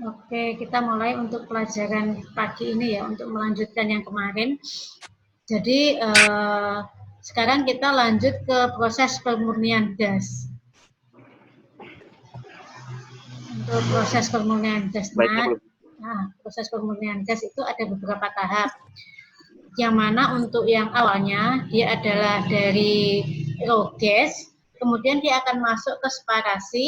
Oke, kita mulai untuk pelajaran pagi ini ya, untuk melanjutkan yang kemarin. Jadi sekarang kita lanjut ke proses pemurnian gas. Untuk proses pemurnian gas, proses pemurnian gas itu ada beberapa tahap. Yang mana untuk yang awalnya dia adalah dari raw gas, kemudian dia akan masuk ke separasi,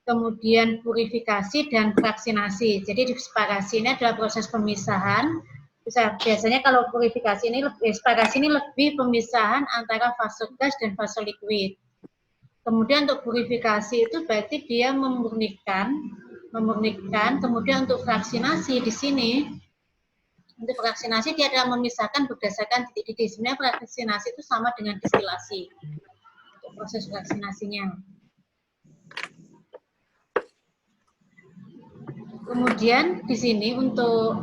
kemudian purifikasi dan fraksinasi. Jadi di separasi ini adalah proses pemisahan. Biasanya kalau purifikasi ini, separasi ini lebih pemisahan antara fase gas dan fase liquid. Kemudian untuk purifikasi itu berarti dia memurnikan. Kemudian untuk fraksinasi di sini, untuk fraksinasi dia adalah memisahkan berdasarkan titik-titik. Sebenarnya fraksinasi itu sama dengan distilasi. Untuk proses fraksinasinya. Kemudian di sini untuk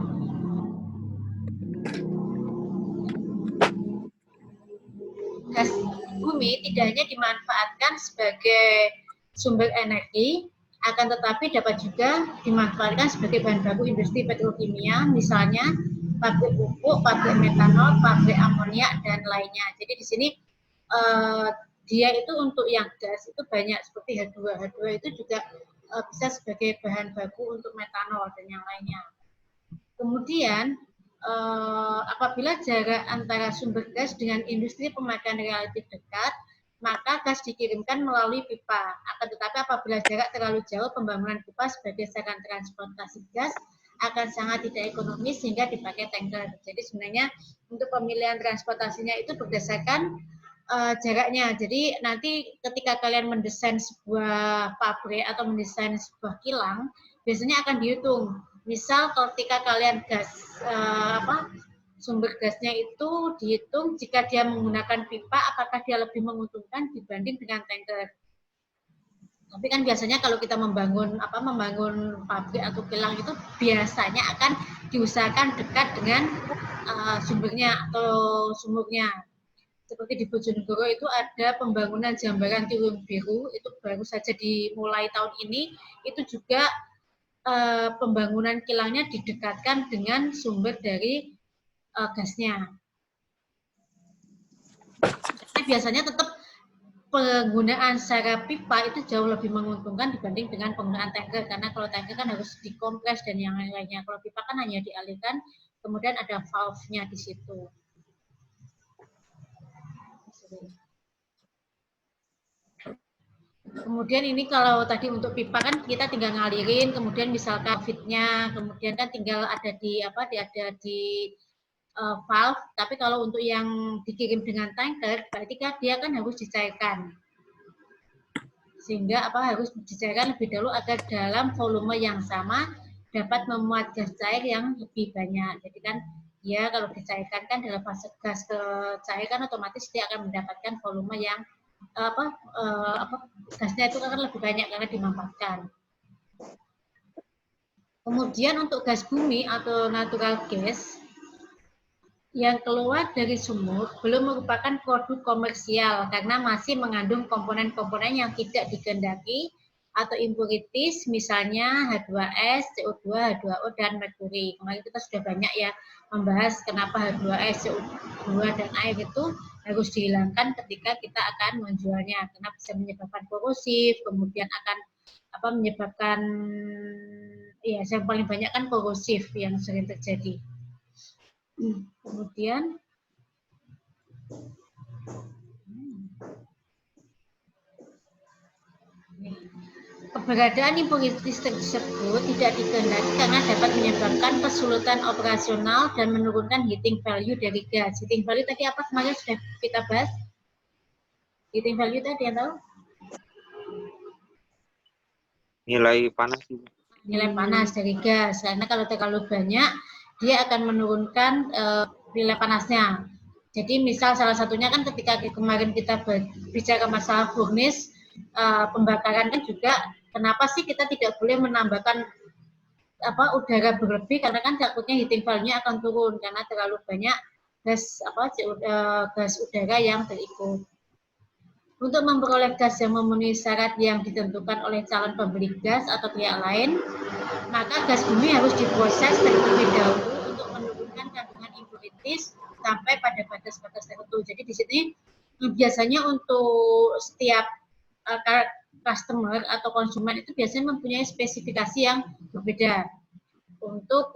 gas bumi tidak hanya dimanfaatkan sebagai sumber energi, akan tetapi dapat juga dimanfaatkan sebagai bahan baku industri petrokimia, misalnya pabrik pupuk, pabrik metanol, pabrik amonia, dan lainnya. Jadi di sini dia itu untuk yang gas itu banyak seperti H2. H2 itu juga bisa sebagai bahan baku untuk metanol dan yang lainnya. Kemudian apabila jarak antara sumber gas dengan industri pemakaian relatif dekat, maka gas dikirimkan melalui pipa. Akan tetapi apabila jarak terlalu jauh, pembangunan pipa sebagai sarana transportasi gas akan sangat tidak ekonomis sehingga dipakai tanker. Jadi sebenarnya untuk pemilihan transportasinya itu berdasarkan jaraknya. Jadi nanti ketika kalian mendesain sebuah pabrik atau mendesain sebuah kilang, biasanya akan dihitung. Misal ketika kalian sumber gasnya itu dihitung jika dia menggunakan pipa, apakah dia lebih menguntungkan dibanding dengan tanker. Tapi kan biasanya kalau kita membangun pabrik atau kilang itu biasanya akan diusahakan dekat dengan sumbernya atau sumurnya. Seperti di Bojonegoro itu ada pembangunan Jambaran Tiwung Biru, itu baru saja dimulai tahun ini, itu juga pembangunan kilangnya didekatkan dengan sumber dari gasnya. Jadi biasanya tetap penggunaan secara pipa itu jauh lebih menguntungkan dibanding dengan penggunaan tanker, karena kalau tanker kan harus dikompres dan yang lain-lainnya. Kalau pipa kan hanya dialirkan, kemudian ada valve-nya di situ. Kemudian ini kalau tadi untuk pipa kan kita tinggal ngalirin, kemudian misalkan fitnya, kemudian kan tinggal ada di valve. Tapi kalau untuk yang dikirim dengan tanker, berarti kan dia kan harus dicairkan. Sehingga harus dicairkan lebih dahulu agar dalam volume yang sama dapat memuat gas cair yang lebih banyak. Jadi kan dia kalau dicairkan kan dalam fase gas ke cair kan otomatis dia akan mendapatkan volume yang gasnya itu akan lebih banyak karena dimanfaatkan. Kemudian untuk gas bumi atau natural gas yang keluar dari sumur belum merupakan produk komersial karena masih mengandung komponen-komponen yang tidak dikehendaki atau impurities, misalnya H2S, CO2, H2O, dan merkuri. Kemarin kita sudah banyak ya membahas kenapa H2S, CO2, dan air itu harus dihilangkan ketika kita akan menjualnya, karena bisa menyebabkan korosif, kemudian akan menyebabkan, ya yang paling banyak kan korosif yang sering terjadi. Kemudian keberadaan impurities tersebut tidak dikehendaki karena dapat menyebabkan kesulitan operasional dan menurunkan heating value dari gas. Heating value tadi apa kemarin sudah kita bahas? Heating value tadi yang tahu? Nilai panas. Nilai panas dari gas, karena kalau terlalu banyak dia akan menurunkan nilai panasnya. Jadi misal salah satunya kan ketika kemarin kita bicara masalah furnace, pembakaran kan juga, kenapa sih kita tidak boleh menambahkan udara berlebih, karena kan takutnya heating value-nya akan turun karena terlalu banyak gas gas udara yang terikut. Untuk memperoleh gas yang memenuhi syarat yang ditentukan oleh calon pembeli gas atau pihak lain, maka gas bumi harus diproses terlebih dahulu untuk menurunkan kandungan impurities sampai pada batas-batas tertentu. Jadi di sini biasanya untuk setiap customer atau konsumen itu biasanya mempunyai spesifikasi yang berbeda untuk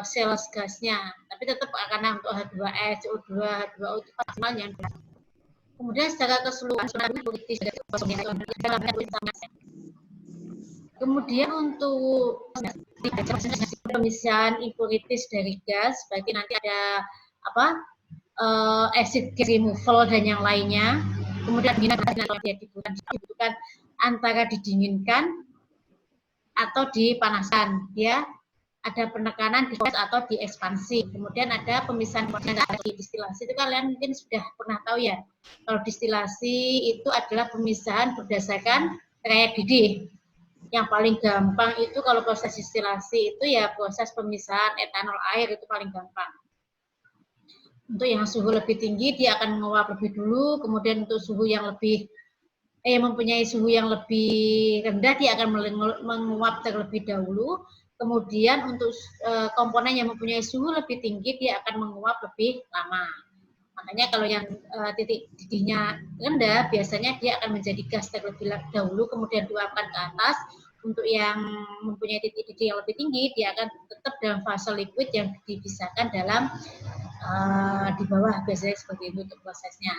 sales gasnya. Tapi tetap karena untuk H2S, CO2, H2O itu maksimal yang kemudian secara keseluruhan kemudian untuk pemisahan impurities dari gas, berarti nanti ada acid gas removal dan yang lainnya. Kemudian dibutuhkan antara didinginkan atau dipanaskan, ya. Ada penekanan di proses atau di ekspansi. Kemudian ada pemisahan di distilasi. Itu kalian mungkin sudah pernah tahu ya. Kalau distilasi itu adalah pemisahan berdasarkan kayak didih. Yang paling gampang itu kalau proses distilasi itu ya proses pemisahan etanol air itu paling gampang. Untuk yang suhu lebih tinggi dia akan menguap lebih dulu. Kemudian untuk suhu yang lebih mempunyai suhu yang lebih rendah dia akan menguap terlebih dahulu. Kemudian untuk komponen yang mempunyai suhu lebih tinggi dia akan menguap lebih lama. Makanya kalau yang titik didihnya rendah biasanya dia akan menjadi gas terlebih dahulu kemudian diuapkan ke atas. Untuk yang mempunyai titik didih yang lebih tinggi dia akan tetap dalam fase liquid yang dipisahkan dalam di bawah, biasanya seperti itu untuk prosesnya.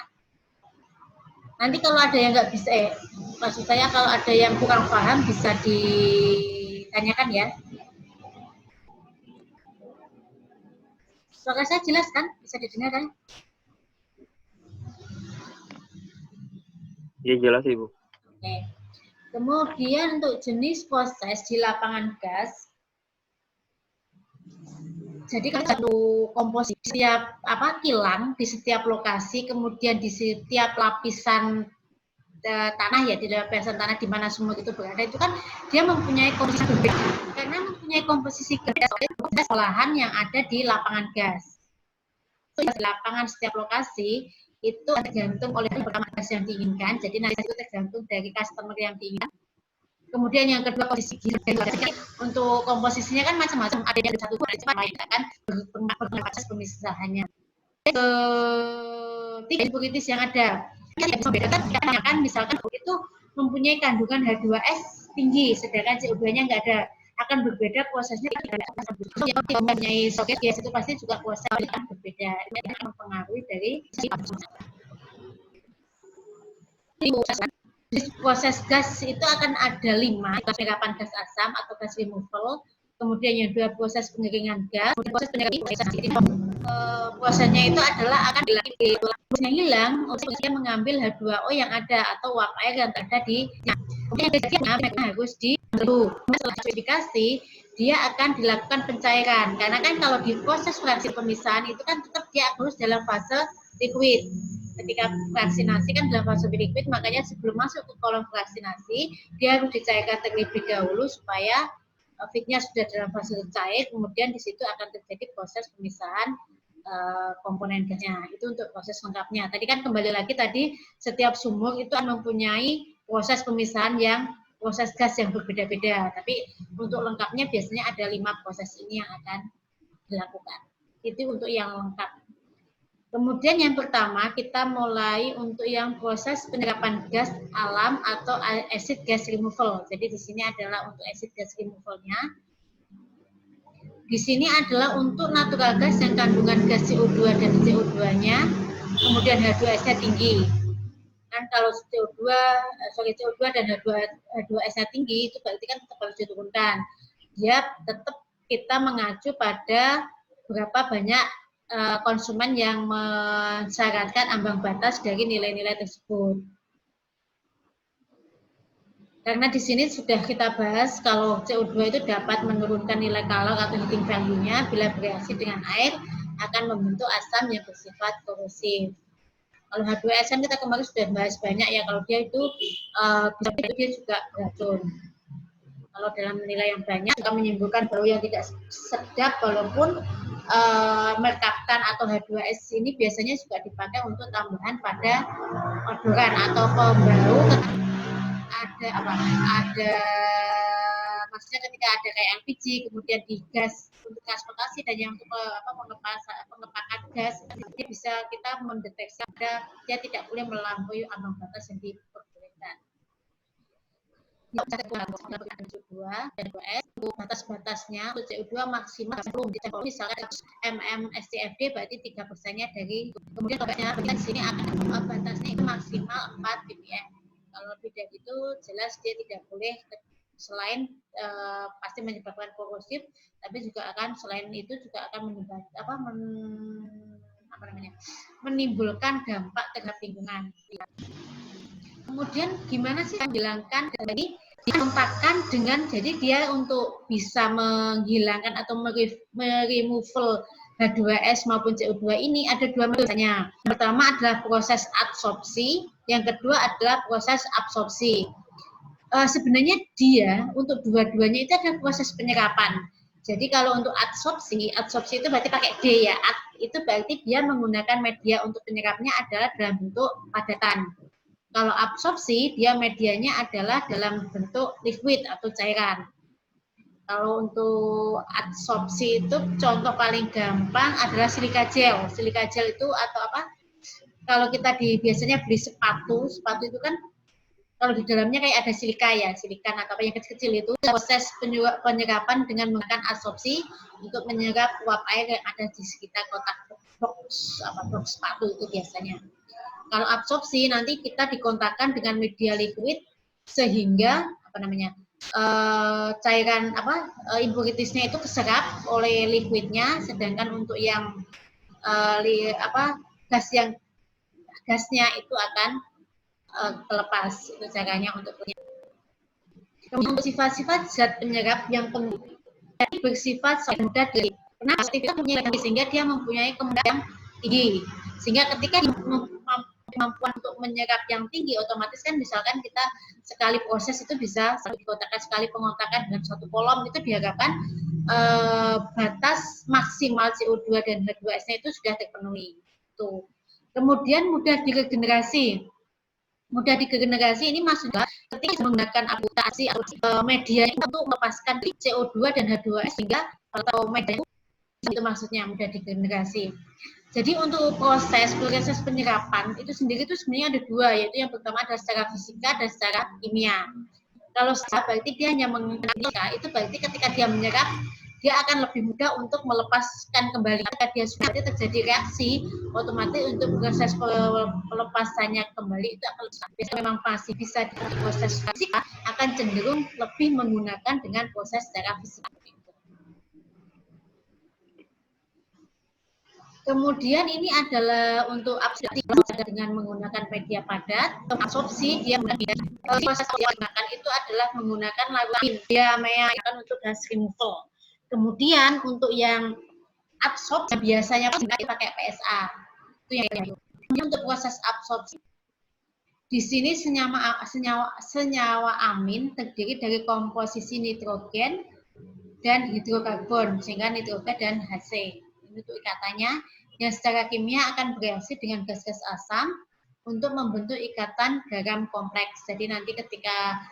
Nanti kalau ada yang nggak bisa, maksud saya kalau ada yang kurang paham bisa ditanyakan ya. Suara saya jelas kan? Bisa didengar kan? Iya jelas Ibu. Oke. Kemudian untuk jenis proses di lapangan gas, jadi kalau satu komposisi setiap kilang di setiap lokasi, kemudian di setiap lapisan tanah ya, di lapisan tanah di mana sumur itu berada itu kan dia mempunyai komposisi berbeda karena mempunyai komposisi gas olahan yang ada di lapangan gas. Di lapangan setiap lokasi itu tergantung oleh pertama gas yang diinginkan, jadi nanti itu tergantung dari customer yang diinginkan. Kemudian yang kedua posisi untuk komposisinya kan macam-macam, ada yang satu ada lain kan berbasis pemisahannya. Tiga impurities yang ada yang bisa membedakan kan misalkan itu mempunyai kandungan H2S tinggi sedangkan CO2-nya nggak ada, akan berbeda prosesnya. Yang mempunyai soket gas itu pasti juga prosesnya akan berbeda. Ini akan mempengaruhi dari proses gas itu akan ada 5, penyerapan gas asam atau gas removal, kemudian yang 2 proses pengeringan gas, proses pengeringan prosesnya itu adalah akan dilakukan hilang untuk mengambil H2O yang ada atau uap air yang ada di kemudian harus setelah purifikasi dia akan dilakukan pencairan karena kan kalau di proses fraksi pemisahan itu kan tetap dia harus dalam fase liquid. Ketika fraksinasi kan dalam fase liquid, makanya sebelum masuk ke kolom fraksinasi dia harus dicairkan terlebih dahulu supaya feednya sudah dalam fase cair, kemudian di situ akan terjadi proses pemisahan komponen gasnya. Itu untuk proses lengkapnya. Tadi kan kembali lagi tadi setiap sumur itu akan mempunyai proses pemisahan yang proses gas yang berbeda-beda. Tapi untuk lengkapnya biasanya ada 5 proses ini yang akan dilakukan. Itu untuk yang lengkap. Kemudian yang pertama kita mulai untuk yang proses penyerapan gas alam atau acid gas removal. Jadi di sini adalah untuk acid gas removalnya. Di sini adalah untuk natural gas yang kandungan gas CO2 dan CO2-nya, kemudian H2S-nya tinggi. Kan kalau CO2 dan H2S-nya tinggi itu berarti kan tetap harus diturunkan. Dia tetap kita mengacu pada berapa banyak konsumen yang mensyaratkan ambang batas dari nilai-nilai tersebut. Karena di sini sudah kita bahas kalau CO2 itu dapat menurunkan nilai kalor atau heating value-nya bila bereaksi dengan air akan membentuk asam yang bersifat korosif. Kalau H2S kan kita kemarin sudah bahas banyak ya, kalau dia itu dia juga beracun. Kalau dalam nilai yang banyak akan menimbulkan bau yang tidak sedap walaupun merkaptan atau H2S ini biasanya juga dipakai untuk tambahan pada odoran atau pembaru. Ada apa? Ada maksudnya ketika ada kayak LPG, kemudian digas untuk transportasi dan yang untuk pengepakan gas, dia bisa kita mendeteksi dia tidak boleh melampaui ambang batas yang diperbolehkan. CO2 dan 2S batas-batasnya untuk CO2 maksimal belum ditempel misalkan SCFD berarti 3%-nya dari kemudian di sini akan batasnya itu maksimal 4 ppm. Kalau lebih dari itu jelas dia tidak boleh selain pasti menyebabkan korosif, tapi juga akan selain itu juga akan menimbulkan dampak terhadap lingkungan. Kemudian gimana sih menghilangkan dari dikontakkan dengan jadi dia untuk bisa menghilangkan atau meremoval H2S maupun CO2 ini ada dua metodenya. Pertama adalah proses adsorpsi, yang kedua adalah proses absorpsi. Sebenarnya dia untuk dua-duanya itu ada proses penyerapan. Jadi kalau untuk adsorpsi itu berarti pakai D ya. Itu berarti dia menggunakan media untuk penyerapnya adalah dalam bentuk padatan. Kalau absorpsi, dia medianya adalah dalam bentuk liquid atau cairan. Kalau untuk adsorpsi itu contoh paling gampang adalah silika gel. Silika gel itu atau apa? Kalau kita biasanya beli sepatu itu kan kalau di dalamnya kayak ada silika ya, silikan atau apa yang kecil-kecil itu proses penyerapan dengan menggunakan adsorpsi untuk menyerap uap air yang ada di sekitar kotak box sepatu itu biasanya. Kalau absorpsi nanti kita dikontakkan dengan media liquid sehingga cairan impuritisnya itu keserap oleh liquidnya, sedangkan untuk yang gasnya itu akan terlepas. Itu caranya untuk penyerap. Kemudian untuk sifat-sifat zat penyerap yang penting bersifat mudah dilihat. Kenapa? Sehingga dia mempunyai kemampuan yang tinggi. Sehingga ketika kemampuan untuk menyerap yang tinggi, otomatis kan misalkan kita sekali proses itu bisa sekali pengontakan dengan suatu kolom itu diharapkan batas maksimal CO2 dan H2S-nya itu sudah terpenuhi. Tuh. Kemudian mudah diregenerasi. Mudah diregenerasi ini maksudnya ketika menggunakan aplikasi media untuk melepaskan CO2 dan H2S sehingga atau media itu maksudnya mudah diregenerasi. Jadi untuk proses penyerapan itu sendiri itu sebenarnya ada dua, yaitu yang pertama adalah secara fisika dan secara kimia. Kalau secara berarti dia hanya mengenalika, itu berarti ketika dia menyerap, dia akan lebih mudah untuk melepaskan kembali. Ketika dia sudah terjadi reaksi, otomatis untuk proses pelepasannya kembali itu akan memang pasti bisa di proses fisika akan cenderung lebih menggunakan dengan proses secara fisika. Kemudian ini adalah untuk absorpsi dengan menggunakan media padat. Absorpsi dia proses yang digunakan itu adalah menggunakan larutan diamea untuk gas removal. Kemudian untuk yang absorpsi biasanya pakai PSA. Itu yang untuk proses absorpsi. Di sini senyawa amin terdiri dari komposisi nitrogen dan hidrokarbon, sehingga nitrogen dan HC. Untuk ikatannya yang secara kimia akan bereaksi dengan gas-gas asam untuk membentuk ikatan garam kompleks. Jadi nanti ketika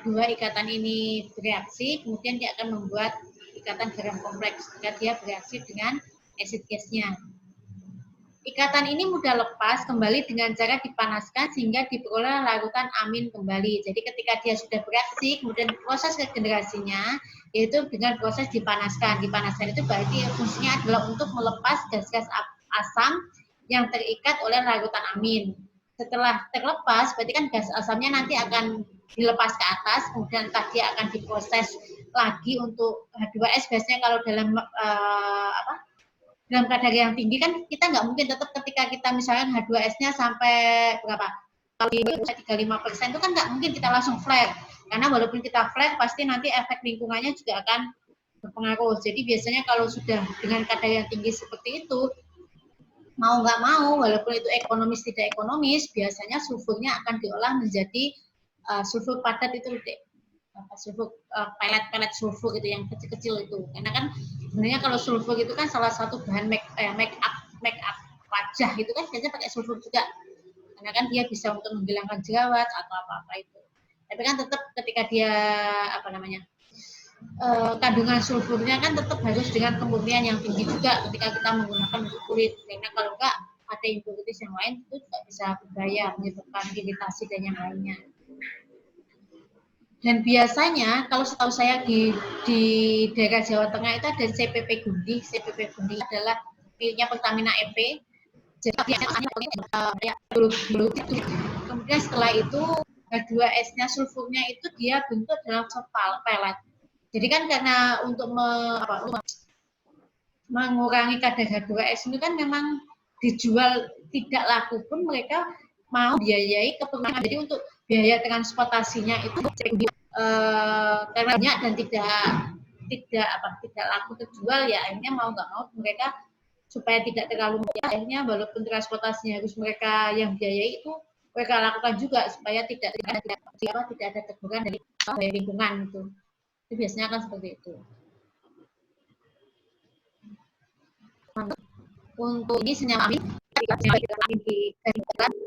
dua ikatan ini bereaksi, kemudian dia akan membuat ikatan garam kompleks jika dia bereaksi dengan acid gasnya. Ikatan ini mudah lepas kembali dengan cara dipanaskan sehingga diperoleh larutan amin kembali. Jadi ketika dia sudah bereaksi, kemudian proses regenerasinya yaitu dengan proses dipanaskan. Dipanaskan itu berarti fungsinya adalah untuk melepas gas-gas asam yang terikat oleh larutan amin. Setelah terlepas, berarti kan gas asamnya nanti akan dilepas ke atas, kemudian entah dia akan diproses lagi untuk H2S. Biasanya kalau dalam dalam kadar yang tinggi kan kita nggak mungkin tetap ketika kita misalnya H2S-nya sampai berapa? Kalau 35% itu kan nggak mungkin kita langsung flare. Karena walaupun kita flare, pasti nanti efek lingkungannya juga akan berpengaruh. Jadi biasanya kalau sudah dengan kadar yang tinggi seperti itu, mau nggak mau, walaupun itu ekonomis tidak ekonomis, biasanya sulfurnya akan diolah menjadi sulfur padat itu sulfur, pelet-pelet sulfur itu yang kecil-kecil itu. Karena kan sebenarnya kalau sulfur itu kan salah satu bahan make up wajah itu kan biasanya pakai sulfur juga. Karena kan dia bisa untuk menghilangkan jerawat atau apa-apa itu. Tapi kan tetap ketika dia kandungan sulfurnya kan tetap harus dengan kemurnian yang tinggi juga ketika kita menggunakan untuk kulit. Karena kalau enggak ada impuritas yang lain itu juga bisa berbahaya, menyebabkan iritasi dan yang lainnya. Dan biasanya kalau setahu saya di daerah Jawa Tengah itu ada CPP Gundi. CPP Gundi adalah pilnya Pertamina EP. Jadi kemudian setelah itu H2S-nya sulfurnya itu dia bentuk dalam pelet. Jadi kan karena untuk mengurangi kadar H2S ini kan memang dijual tidak laku pun mereka mau biayai keperluan. Jadi untuk biaya transportasinya itu karena banyak dan tidak laku terjual, ya akhirnya mau nggak mau mereka supaya tidak terlalu banyak, akhirnya walaupun transportasinya harus mereka yang biayai itu mereka lakukan juga supaya tidak ada teguran dari lingkungan itu biasanya akan seperti itu. Untuk ini senyawa amin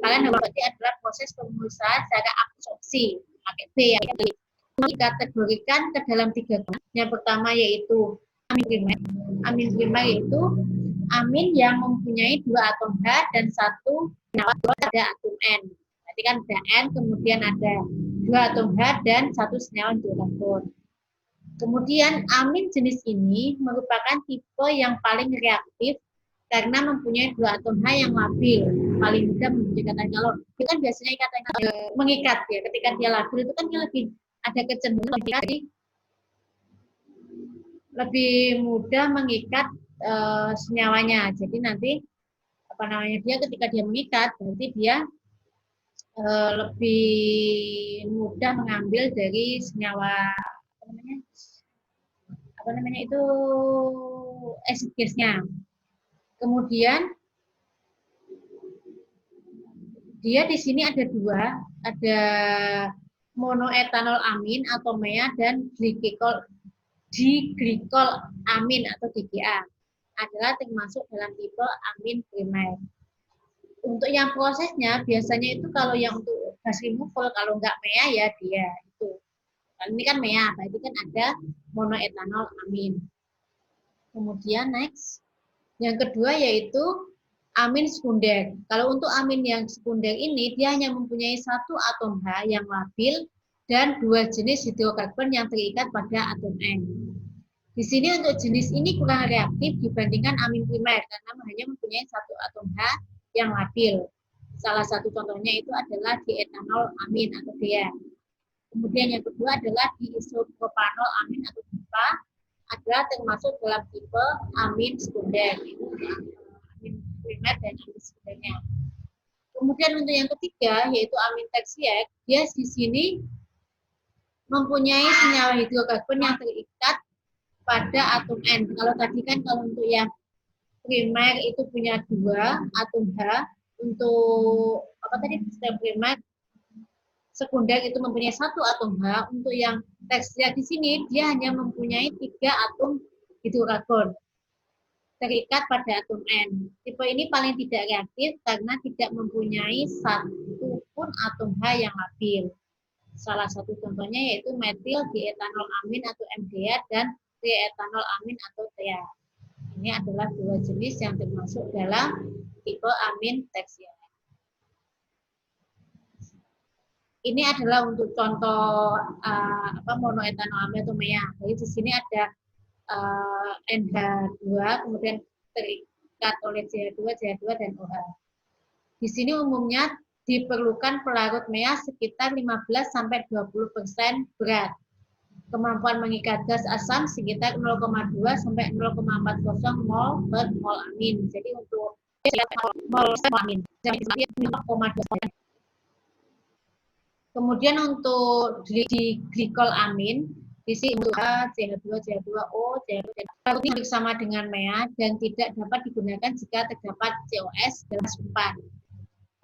kalian berarti adalah proses pemulusan secara absorpsi pakai B ya. Dikategorikan ke dalam 3 golongan. Yang pertama yaitu amin primer. Amin primer yaitu amin yang mempunyai 2 atom H dan 1 senyawa ada atom N. Berarti kan ada N, kemudian ada 2 atom H dan 1 senyawa hidrokarbon. Kemudian amin jenis ini merupakan tipe yang paling reaktif karena mempunyai 2 atom H yang labil, paling mudah menunjukkan kalau itu kan biasanya ikatan mengikat ya. Ketika dia labil itu kan dia lebih ada kecenderungan lebih mudah mengikat senyawanya. Jadi nanti dia ketika dia mengikat berarti dia lebih mudah mengambil dari senyawa itu acid gas-nya. Kemudian dia di sini ada 2, ada monoetanol amin atau MEA dan diglikol amin atau DGA adalah termasuk dalam tipe amin primer. Untuk yang prosesnya biasanya itu kalau yang untuk gas removal kalau enggak MEA ya dia itu. Kalau ini kan MEA, berarti kan ada monoetanol amin. Kemudian next. Yang kedua yaitu amin sekunder. Kalau untuk amin yang sekunder ini dia hanya mempunyai 1 atom H yang labil dan 2 jenis hidrokarbon yang terikat pada atom N. Di sini untuk jenis ini kurang reaktif dibandingkan amin primer karena hanya mempunyai 1 atom H yang labil. Salah satu contohnya itu adalah dietanol amin atau DEA. Kemudian yang kedua adalah diisopropanol amin atau DIPA adalah termasuk dalam tipe amin sekunder. Itu amin primer dan amin sekundernya. Kemudian untuk yang ketiga yaitu amin tersier, dia di sini mempunyai senyawa hidrokarbon yang terikat pada atom N. Kalau tadi kan kalau untuk yang primer itu punya 2 atom H, untuk primer, sekunder itu mempunyai 1 atom H. Untuk yang tersier di sini dia hanya mempunyai 3 atom hidrokarbon terikat pada atom N. Tipe ini paling tidak reaktif karena tidak mempunyai 1 pun atom H yang labil. Salah satu contohnya yaitu metil dietanol amin atau MDA dan trietanol amin atau TEA. Ini adalah 2 jenis yang termasuk dalam tipe amin tersier. Ini adalah untuk contoh monoetanol amin atau MEA. Jadi di sini ada NH2 kemudian terikat oleh CH2, CH2 dan OH. Di sini umumnya diperlukan pelarut MEA sekitar 15-20% berat. Kemampuan mengikat gas asam sekitar 0,2 sampai 0,40 mol per mol amin. Jadi untuk mol amin 0,2. Kemudian untuk di glikol amin di sini untuk A, CH2, CH2O, CH2 bersama dengan MEA dan tidak dapat digunakan jika terdapat COS dalam asupan.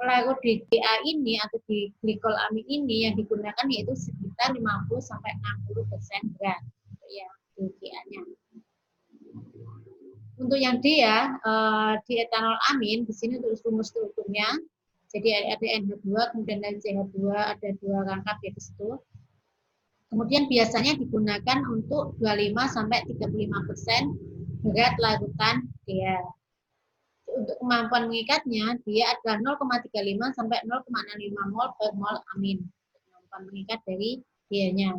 Pelarut di GA ini atau di glikol amin ini yang digunakan yaitu sekitar sekitar 50-60% berat. Ya, DGA-nya. Untuk yang D ya, di etanol amin, di sini untuk rumus strukturnya, jadi ada NH2, kemudian ada CH2, ada 2 rangkap di situ. Kemudian biasanya digunakan untuk 25-35% berat larutan dia. Untuk kemampuan mengikatnya, dia adalah 0,35-0,65 mol per mol amin. Kemampuan mengikat dari dianya.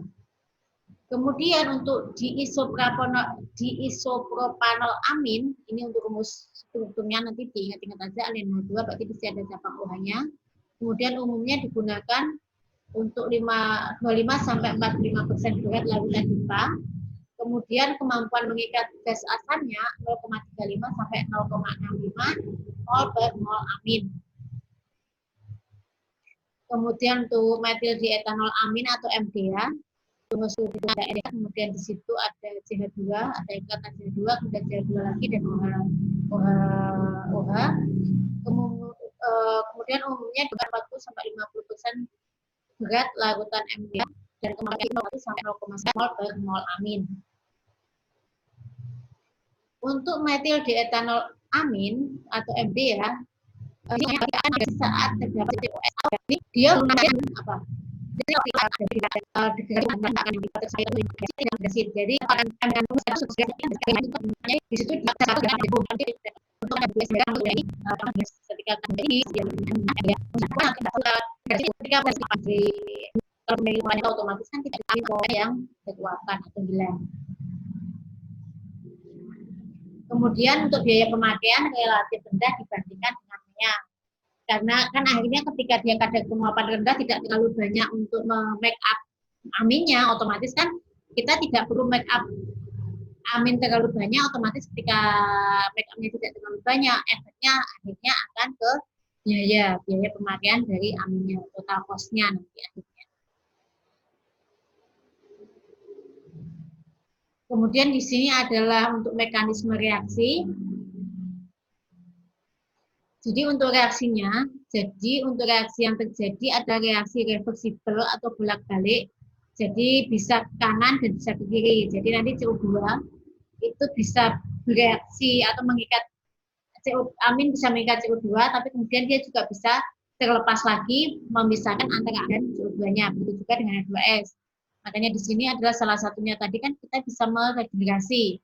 Kemudian untuk diisopropanol amin, ini untuk rumus strukturnya nanti diingat-ingat aja, NH2 berarti di sini ada cabang OH-nya. Kemudian umumnya digunakan untuk 25-45% berat larutan HIPA. Kemudian kemampuan mengikat gas asamnya 0,35-0,65 mol per mol amin. Kemudian untuk metil dietanol amin atau MDA, kemudian di situ ada CH2, ada ikatan CH2, kemudian CH2 lagi dan OH. Kemudian umumnya dengan 40-50% berat larutan MDA dan kemampuan 1-0,1 mol per mol amin. Untuk metil dietanol amin atau MDA, saat terdapat COS, dia menggunakan apa? Jadi di situ ketika otomatis kan tidak yang kekuatan atau hilang. Kemudian untuk biaya pemakaian relatif rendah dibandingkan dengan minyak. Karena kan akhirnya ketika dia kadar penguapan rendah tidak terlalu banyak untuk make up aminnya, otomatis kan kita tidak perlu make up amin terlalu banyak, otomatis ketika make upnya tidak terlalu banyak, efeknya akhirnya akan ke biaya pemakaian dari aminnya, total cost-nya nanti akhirnya. Kemudian di sini adalah untuk mekanisme reaksi. Jadi untuk reaksinya, untuk reaksi yang terjadi ada reaksi reversibel atau bolak-balik. Jadi bisa ke kanan dan bisa ke kiri. Jadi nanti CO2 itu bisa bereaksi atau mengikat amin bisa mengikat CO2, tapi kemudian dia juga bisa terlepas lagi memisahkan antara amin dan CO2-nya. Begitu juga dengan H2S. Makanya di sini adalah salah satunya tadi kan kita bisa meregenerasi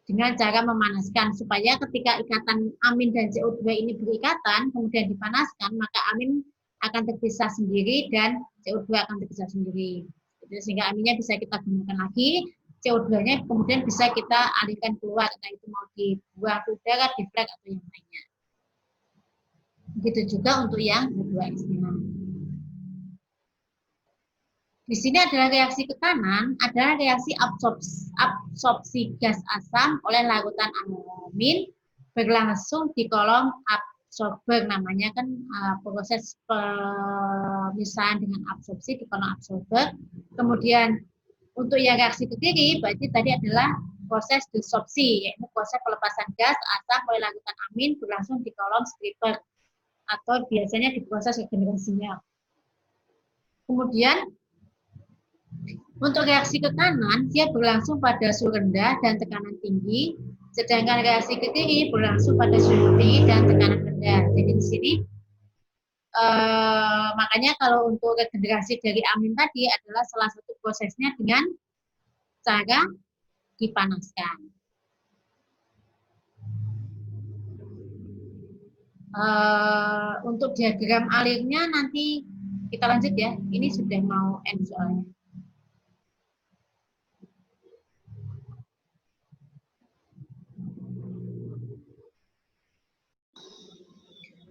dengan cara memanaskan supaya ketika ikatan amin dan CO2 ini berikatan kemudian dipanaskan maka amin akan terpisah sendiri dan CO2 akan terpisah sendiri. Jadi, sehingga aminnya bisa kita gunakan lagi, CO2-nya kemudian bisa kita alihkan keluar, entah itu mau dibuang ke udara, diflek atau yang lainnya. Begitu juga untuk yang H2S-nya. Di sini adalah reaksi ke kanan, adalah reaksi absorpsi gas asam oleh larutan amin berlangsung di kolom absorber, namanya kan proses pemisahan dengan absorpsi di kolom absorber. Kemudian untuk yang reaksi ke kiri, berarti tadi adalah proses desorpsi, yaitu proses pelepasan gas asam oleh larutan amin berlangsung di kolom stripper atau biasanya di proses regenerasinya. Kemudian untuk reaksi ke kanan, dia berlangsung pada suhu rendah dan tekanan tinggi, sedangkan reaksi ke kiri berlangsung pada suhu tinggi dan tekanan rendah. Jadi di sini, makanya kalau untuk regenerasi dari amin tadi adalah salah satu prosesnya dengan cara dipanaskan. Untuk diagram alirnya nanti kita lanjut ya. Ini sudah mau end soalnya.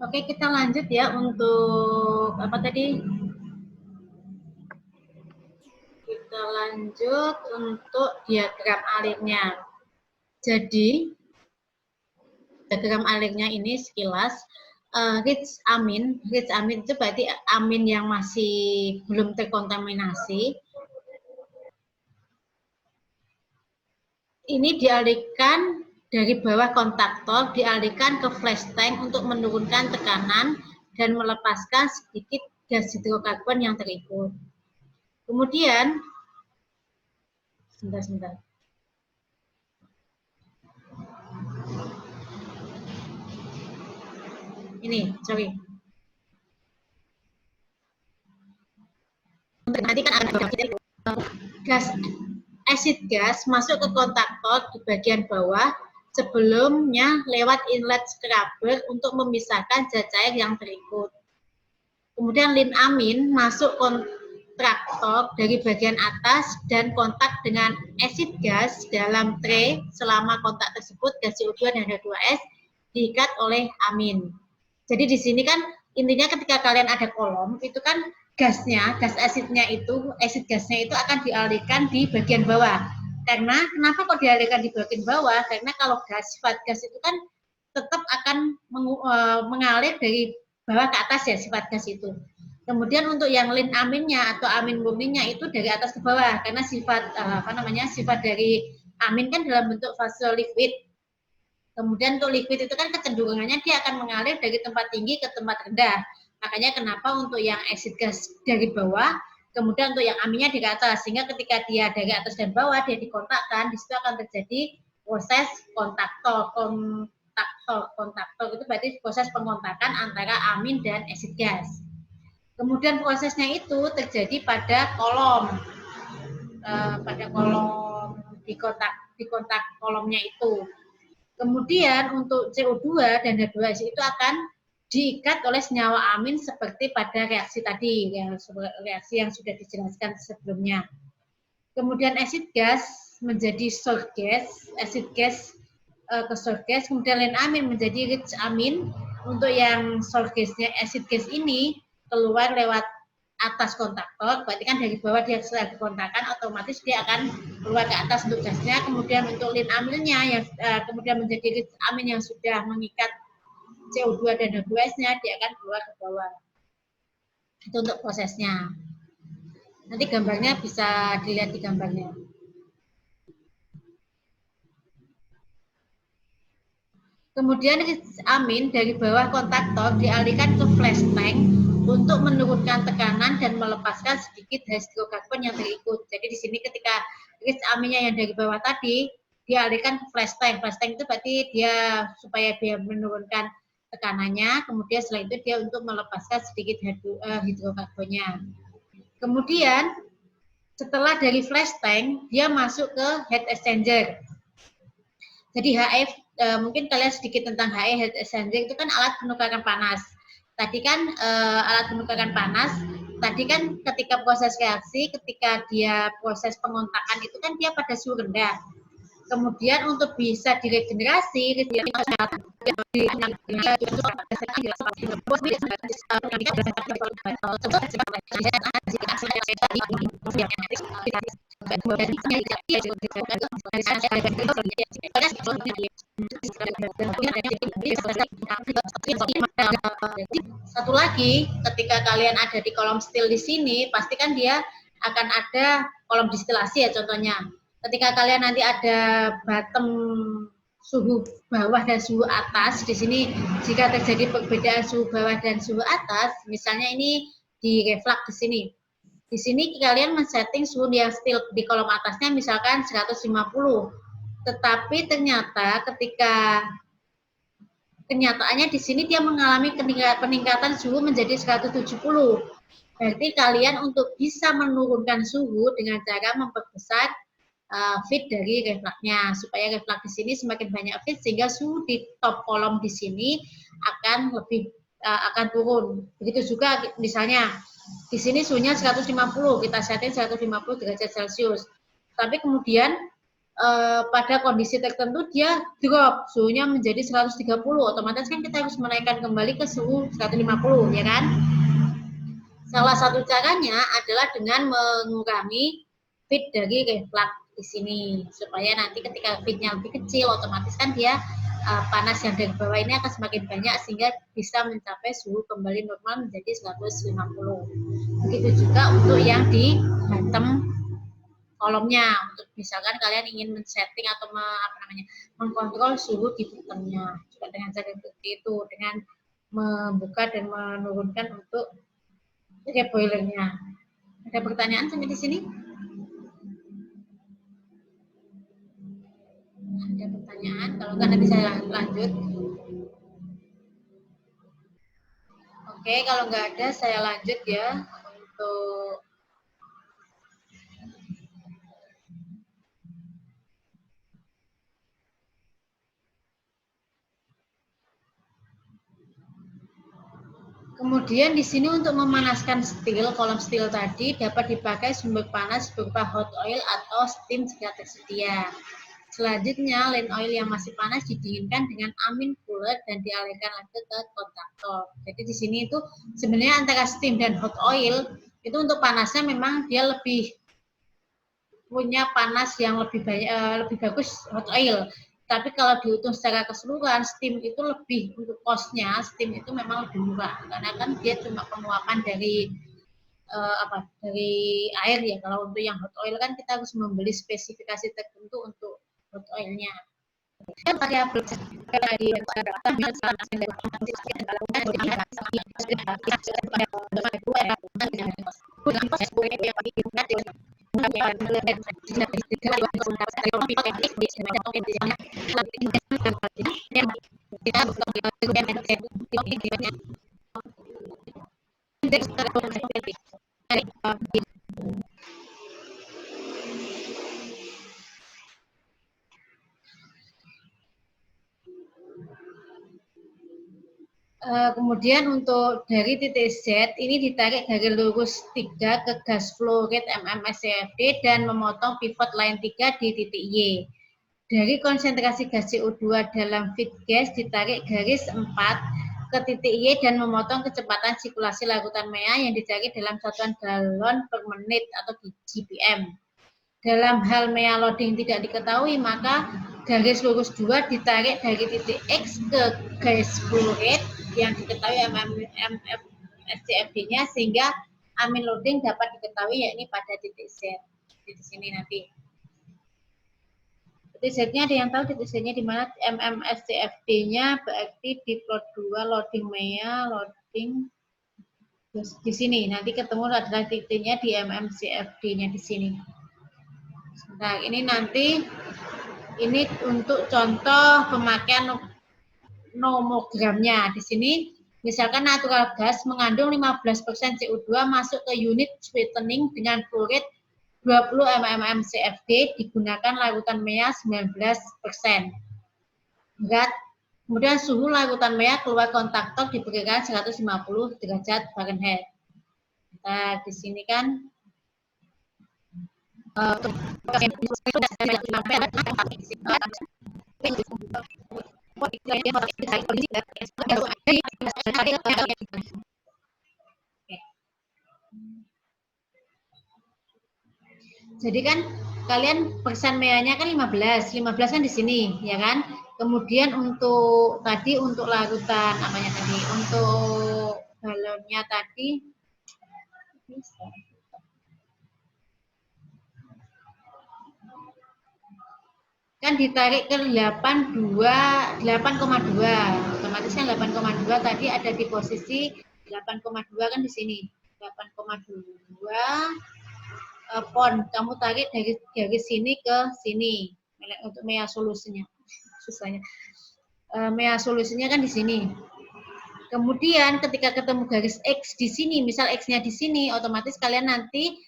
Oke, kita lanjut ya untuk apa tadi? Kita lanjut untuk diagram alirnya. Jadi, diagram alirnya ini sekilas, rich amin itu berarti amin yang masih belum terkontaminasi. Ini dialihkan dari bawah kontaktor, dialihkan ke flash tank untuk menurunkan tekanan dan melepaskan sedikit gas hidrokarbon yang terikut. Kemudian, sebentar. Ini, sorry. Nanti kan ada gas acid gas masuk ke kontaktor di bagian bawah sebelumnya lewat inlet scrubber untuk memisahkan zat cair yang terikut. Kemudian lin amin masuk kontraktor dari bagian atas dan kontak dengan acid gas dalam tray selama kontak tersebut gas CO2 dan H2S diikat oleh amin. Jadi di sini kan intinya ketika kalian ada kolom itu kan gasnya, gas asidnya itu, asid gasnya itu akan dialirkan di bagian bawah. Karena kenapa kok dialirkan di bagian bawah? Karena kalau gas, sifat gas itu kan tetap akan mengalir dari bawah ke atas ya sifat gas itu. Kemudian untuk yang lin aminnya atau amin murninya itu dari atas ke bawah karena sifat sifat dari amin kan dalam bentuk fase liquid. Kemudian untuk liquid itu kan kecenderungannya dia akan mengalir dari tempat tinggi ke tempat rendah. Makanya kenapa untuk yang acid gas dari bawah, kemudian untuk yang aminnya dari atas. Sehingga ketika dia dari atas dan bawah, dia dikontakkan, di situ akan terjadi proses kontaktor. Kontaktor itu berarti proses pengontakan antara amin dan acid gas. Kemudian prosesnya itu terjadi pada kolom. Di kontak kolomnya itu. Kemudian untuk CO2 dan H2S itu akan diikat oleh senyawa amin seperti pada reaksi tadi, reaksi yang sudah dijelaskan sebelumnya. Kemudian acid gas menjadi source gas, acid gas ke source gas, kemudian lin amin menjadi rich amin. Untuk yang source gasnya acid gas ini keluar lewat atas kontaktor, berarti kan dari bawah dia setelah dikontakkan otomatis dia akan keluar ke atas untuk gasnya. Kemudian untuk lin aminnya yang kemudian menjadi rich amin yang sudah mengikat CO2 dan H2S-nya dia akan keluar ke bawah. Itu untuk prosesnya. Nanti gambarnya bisa dilihat di gambarnya. Kemudian rich amin dari bawah kontaktor dialihkan ke flash tank untuk menurunkan tekanan dan melepaskan sedikit hidrokarbon yang terikut. Jadi di sini ketika rich aminnya yang dari bawah tadi dialihkan ke flash tank. Flash tank itu berarti dia supaya dia menurunkan tekanannya, kemudian setelah itu dia untuk melepaskan sedikit hidrokarbonnya. Kemudian setelah dari flash tank dia masuk ke heat exchanger. Jadi HF mungkin kalian sedikit tentang HE heat exchanger itu kan alat penukaran panas. Tadi kan alat penukaran panas, tadi kan ketika proses reaksi, ketika dia proses pengontakan itu kan dia pada suhu rendah. Kemudian untuk bisa diregenerasi, satu lagi, ketika kalian ada di kolom still di sini, pasti kan dia akan ada kolom distilasi ya contohnya. Ketika kalian nanti ada bottom suhu bawah dan suhu atas, di sini jika terjadi perbedaan suhu bawah dan suhu atas, misalnya ini di reflux di sini. Di sini kalian men-setting suhu yang still di kolom atasnya misalkan 150. Tetapi ternyata ketika kenyataannya di sini dia mengalami peningkatan suhu menjadi 170. Berarti kalian untuk bisa menurunkan suhu dengan cara memperbesar feed dari refluxnya supaya reflux di sini semakin banyak feed sehingga suhu di top kolom di sini akan lebih akan turun. Begitu juga misalnya di sini suhunya 150, kita setting 150 derajat Celcius. Tapi kemudian pada kondisi tertentu dia drop suhunya menjadi 130, otomatis kan kita harus menaikkan kembali ke suhu 150, ya kan? Salah satu caranya adalah dengan mengurangi feed dari reflux di sini supaya nanti ketika feednya lebih kecil otomatis kan dia panas yang dari bawah ini akan semakin banyak sehingga bisa mencapai suhu kembali normal menjadi 150. Begitu juga untuk yang di bottom kolomnya, untuk misalkan kalian ingin men-setting atau mengkontrol suhu di bottomnya juga dengan cara seperti itu, dengan membuka dan menurunkan untuk boilernya. Ada pertanyaan sampai di sini? Ada pertanyaan? Kalau enggak nanti saya lanjut. Oke, kalau nggak ada saya lanjut ya untuk kemudian di sini untuk memanaskan steel, kolom steel tadi dapat dipakai sumber panas berupa hot oil atau steam jika tersedia. Selanjutnya, line oil yang masih panas didinginkan dengan amin cooler dan dialirkan lagi ke kontaktor. Jadi di sini itu sebenarnya antara steam dan hot oil itu untuk panasnya memang dia lebih punya panas yang lebih banyak, lebih bagus hot oil. Tapi kalau dihitung secara keseluruhan, steam itu lebih untuk cost-nya, steam itu memang lebih murah karena kan dia cuma penguapan dari dari air ya. Kalau untuk yang hot oil kan kita harus membeli spesifikasi tertentu untuk hot oilnya. Kemudian untuk dari titik Z ini ditarik garis lurus 3 ke gas flow rate MMSCFD dan memotong pivot line 3 di titik Y. Dari konsentrasi gas CO2 dalam feed gas ditarik garis 4 ke titik Y dan memotong kecepatan sirkulasi larutan MEA yang dicari dalam satuan galon per menit atau GPM. Dalam hal MEA loading tidak diketahui, maka garis lurus 2 ditarik dari titik X ke gas flow rate yang diketahui SCFD-nya sehingga amin loading dapat diketahui yakni pada titik Z. Di sini nanti. Titik Z-nya ada yang tahu titik Z-nya di mana? SCFD-nya berarti di plot 2 loading MEA, loading di sini. Nanti ketemu adalah titiknya di MMCFD-nya di sini. Nah, ini nanti ini untuk contoh pemakaian nomogramnya. Di sini misalkan natural gas mengandung 15% CO2 masuk ke unit sweetening dengan flow rate 20 mmCFD digunakan larutan MEA 19%. Berat. Kemudian suhu larutan MEA keluar kontaktor diperkirakan 150 derajat Fahrenheit. Nah, di sini kan jadi kan kalian persen MEA-nya kan 15 kan di sini, ya kan? Kemudian untuk tadi untuk larutan namanya tadi, untuk balonnya tadi kan ditarik ke 8,2, otomatis kan 8,2 tadi ada di posisi 8,2 kan di sini 8,2 pon kamu tarik dari sini ke sini untuk MEA solusinya susahnya MEA solusinya kan di sini. Kemudian ketika ketemu garis X di sini, misal X-nya di sini, otomatis kalian nanti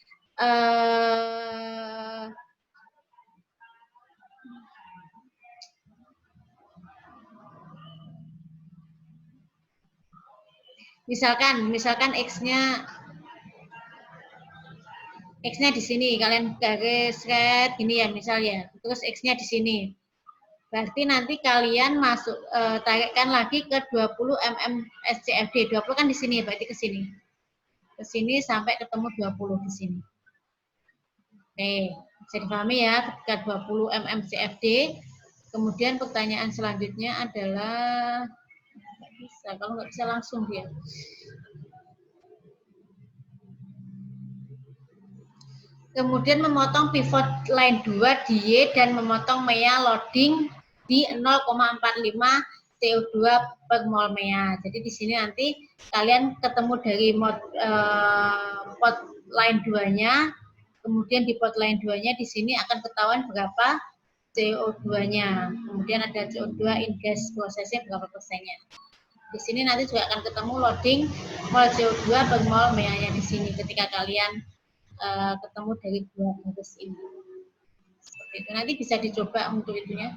misalkan X-nya di sini, kalian garis red gini ya misalnya, terus X-nya di sini. Berarti nanti kalian masuk tarikkan lagi ke 20 mm SCFD. 20 kan di sini, berarti ke sini. Ke sini sampai ketemu 20 di sini. Oke, bisa dipahami ya ketika 20 mm CFD. Kemudian pertanyaan selanjutnya adalah bisa, kalau nggak bisa langsung dia. Kemudian memotong pivot line 2 di Y dan memotong MEA loading di 0,45 CO2 per mol MEA. Jadi di sini nanti kalian ketemu dari pot line 2-nya, kemudian di pot line 2-nya di sini akan ketahuan berapa CO2-nya. Kemudian ada CO2 in gas prosesnya berapa persennya. Di sini nanti juga akan ketemu loading mol CO2 per mol MEA-nya di sini ketika kalian ketemu dari dua garis ini. Seperti itu. Nanti bisa dicoba untuk itunya.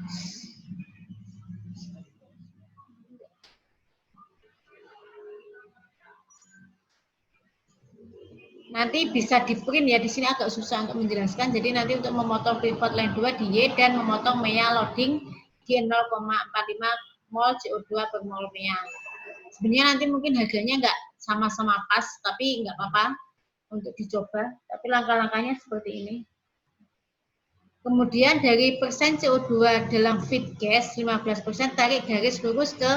Nanti bisa di print ya, di sini agak susah untuk menjelaskan. Jadi nanti untuk memotong pivot line 2 di Y dan memotong MEA loading di 0,45 mol CO2 per mol MEA. Sebenarnya nanti mungkin harganya nggak sama-sama pas, tapi nggak apa-apa untuk dicoba. Tapi langkah-langkahnya seperti ini. Kemudian dari persen CO2 dalam feed gas 15%, tarik garis lurus ke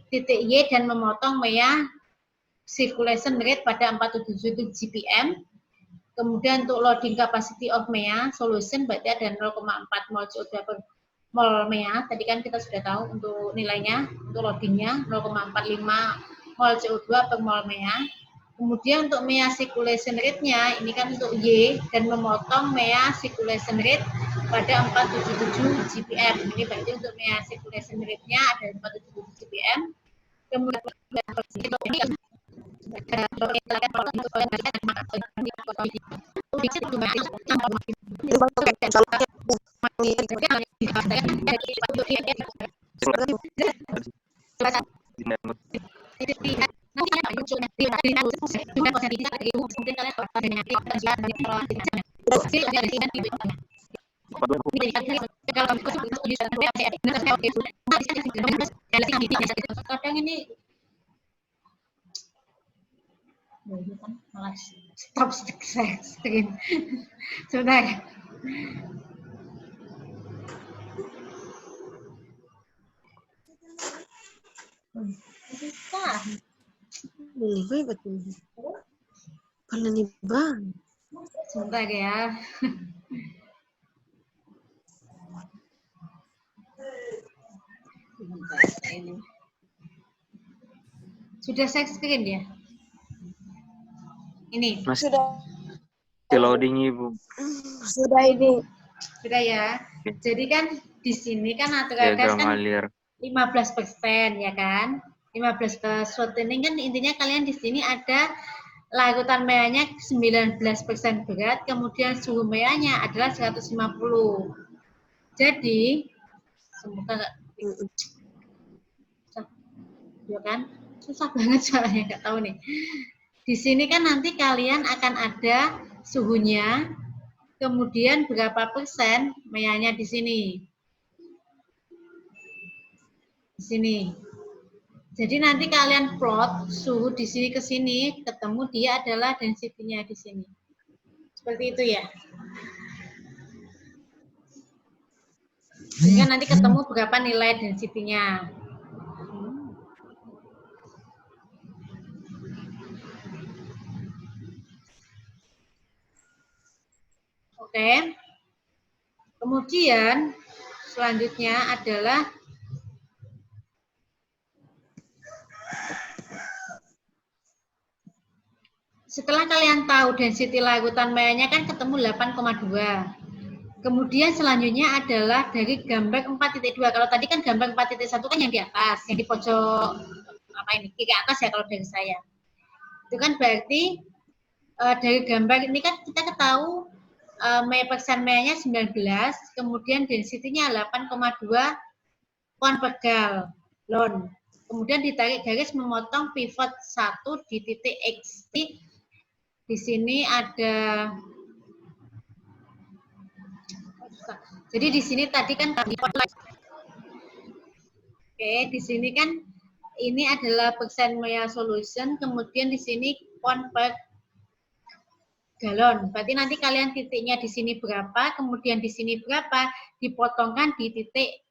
titik Y dan memotong MEA circulation rate pada 477 GPM. Kemudian untuk loading capacity of MEA solution berarti ada 0,4 mol CO2 per mol MEA. Tadi kan kita sudah tahu untuk nilainya, untuk loadingnya 0,45 mol CO2 per mol MEA. Kemudian untuk MEA circulation rate-nya, ini kan untuk Y, dan memotong MEA circulation rate pada 477 GPM. Ini berarti untuk MEA circulation rate-nya ada 477 GPM. Kemudian kadang ini malah stop screen. Sebentar. Bisa. Boleh betul. Pernah nih bang. Sebentar ya. Sudah share screen ya? Ini. Masih Sudah. loading Ibu. Sudah ini. Sudah ya. Jadi kan di sini kan natural gas Diagram kan alir. 15% ya kan? 15 shortening kan intinya kalian di sini ada larutan MEA-nya 19% berat, kemudian suhu MEA-nya adalah 150. Jadi semoga nggak ya kan? Susah banget soalnya nggak tahu nih. Di sini kan nanti kalian akan ada suhunya, kemudian berapa persen MEA-nya di sini. Di sini. Jadi nanti kalian plot suhu di sini ke sini, ketemu dia adalah density-nya di sini. Seperti itu ya. Sehingga nanti ketemu berapa nilai density-nya. Oke. Kemudian selanjutnya adalah setelah kalian tahu density larutan MEA-nya kan ketemu 8,2. Kemudian selanjutnya adalah dari gambar 4.2. Kalau tadi kan gambar 4.1 kan yang di atas, yang di pojok apa ini, kiri atas ya kalau dari saya. Itu kan berarti dari gambar ini kan kita ketahui persen MEA-nya 19, kemudian density-nya 8,2 pound per gallon. Kemudian ditarik garis memotong pivot 1 di titik X. Di sini ada, jadi di sini tadi kan oke, di sini kan ini adalah persen MEA solution, kemudian di sini pound per galon. Berarti nanti kalian titiknya di sini berapa, kemudian di sini berapa, dipotongkan di titik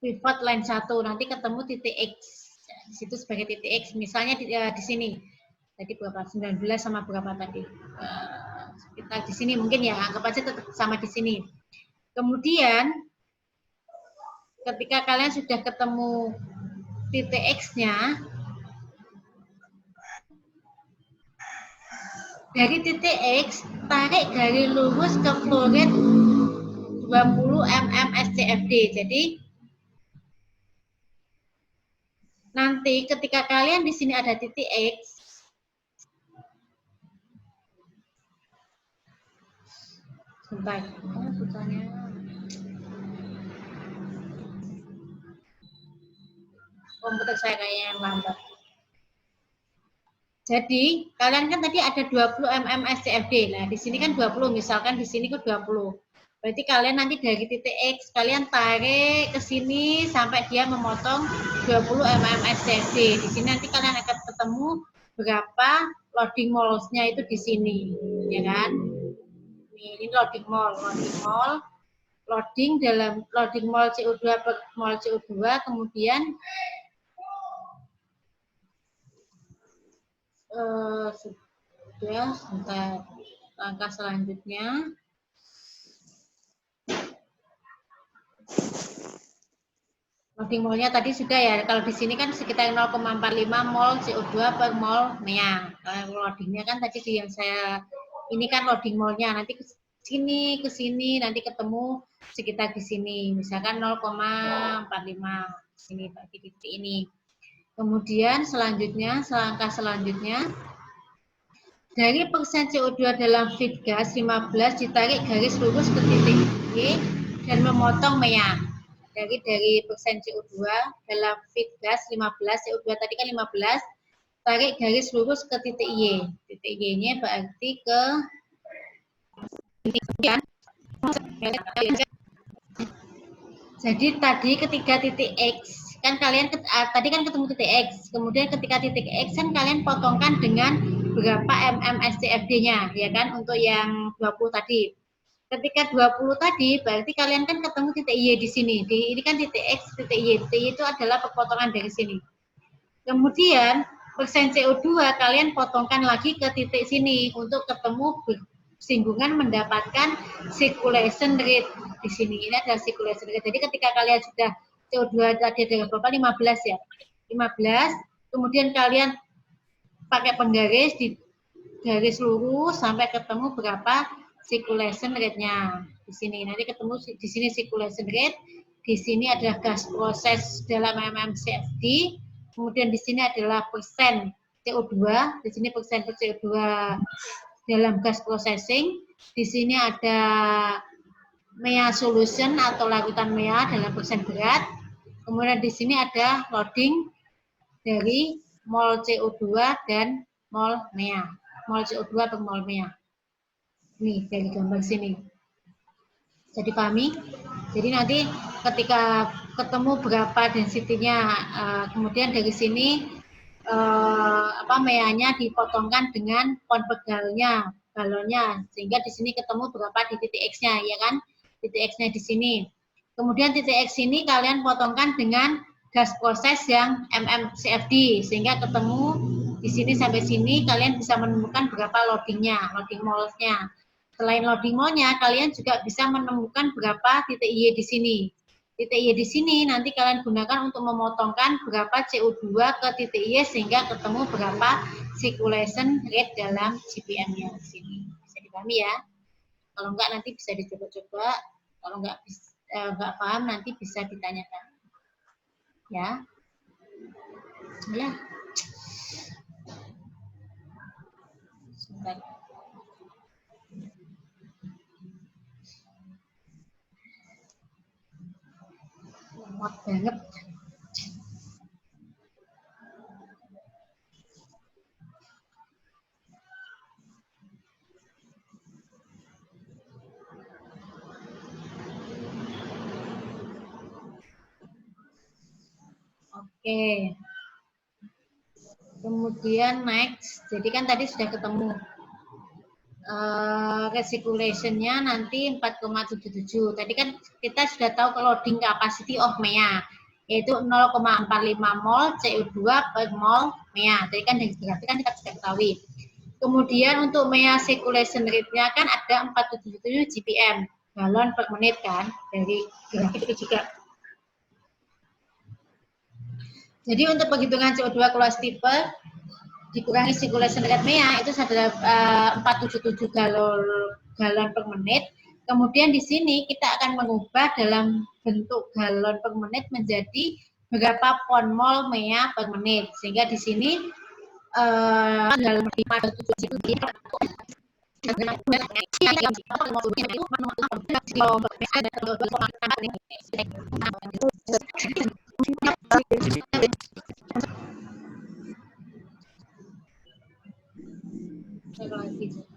pivot line 1, nanti ketemu titik X. Di situ sebagai titik X, misalnya di sini. Tadi berapa? 19 sama berapa tadi? Kita di sini mungkin ya, anggap aja tetap sama di sini. Kemudian ketika kalian sudah ketemu titik X-nya, Dari titik X, tarik garis lurus ke flow rate 20 mm SCFD. Jadi nanti ketika kalian di sini ada titik X, sebentar, komputer saya kayaknya yang lambat. Jadi, kalian kan tadi ada 20 mm SCFD. Nah, di sini kan 20, misalkan di sini ke 20. Berarti kalian nanti dari titik X, kalian tarik ke sini sampai dia memotong 20 mm SCFD. Di sini nanti kalian akan ketemu berapa loading moles-nya itu di sini, ya kan? Ini loading mole, loading dalam loading mol CO2 per mol CO2, kemudian sudah, sebentar, langkah selanjutnya loading molnya tadi sudah ya. Kalau di sini kan sekitar 0,45 mol CO2 per mol mea. Kalau loadingnya kan tadi yang saya ini kan loading molnya, nanti ke sini nanti ketemu sekitar di sini, misalkan 0,45 sini di titik ini. Kemudian selanjutnya, langkah selanjutnya dari persen CO2 dalam feed gas 15 ditarik garis lurus ke titik Y dan memotong mea. Dari persen CO2 dalam feed gas 15, CO2 tadi kan 15, tarik garis lurus ke titik Y. Titik Y-nya berarti ke kan? Jadi tadi ketika titik X, kan kalian tadi kan ketemu titik X, kemudian ketika titik X kan kalian potongkan dengan berapa mm SCFD-nya, ya kan, untuk yang 20 tadi. Ketika 20 tadi, berarti kalian kan ketemu titik Y di sini. Ini kan titik X, titik Y. Titik Y itu adalah pepotongan dari sini. Kemudian, persen CO2 kalian potongkan lagi ke titik sini untuk ketemu bersinggungan mendapatkan circulation rate di sini. Ini adalah circulation rate. Jadi ketika kalian sudah CO2 tadi ada berapa? 15 ya. 15, kemudian kalian pakai penggaris di garis lurus sampai ketemu berapa circulation rate-nya di sini. Nanti ketemu di sini circulation rate, di sini adalah gas proses dalam MMCFD, kemudian di sini adalah persen CO2, di sini persen CO2 dalam gas processing, di sini ada mea solution atau larutan mea dalam persen berat, kemudian di sini ada loading dari mol CO2 dan mol mea. Mol CO2 per mol mea. Nih, dari gambar sini. Jadi pahami? Jadi nanti ketika ketemu berapa density-nya, kemudian dari sini meanya dipotongkan dengan konvegalnya, balonnya, sehingga di sini ketemu berapa di titik X-nya, ya kan? Titik X-nya di sini. Kemudian titik X ini kalian potongkan dengan gas proses yang MMCFD, sehingga ketemu di sini sampai sini kalian bisa menemukan berapa loadingnya, loading moles-nya. Selain loading mole-nya, kalian juga bisa menemukan berapa titik Y di sini. Titik Y di sini nanti kalian gunakan untuk memotongkan berapa CO2 ke titik Y sehingga ketemu berapa circulation rate dalam GPM-nya di sini. Bisa dipahami ya? Kalau enggak nanti bisa dicoba-coba. Kalau enggak paham nanti bisa ditanyakan. Ya. Ya. Sebentar. Muat banget. Oke. Kemudian next, jadi kan tadi sudah ketemu recirculation-nya nanti 4,77. Tadi kan kita sudah tahu loading capacity of mea, yaitu 0,45 mol CO2 per mol mea. Tadi kan dari grafik kan kita sudah ketahui. Kemudian untuk mea circulation rate-nya kan ada 477 GPM, galon per menit kan, dari grafik itu juga. Jadi untuk penghitungan CO2 closed tipper, dikurangi circulation rate MEA itu adalah 477 galon per menit. Kemudian di sini kita akan mengubah dalam bentuk galon per menit menjadi berapa pon mol MEA per menit. Sehingga di sini dalam 577 itu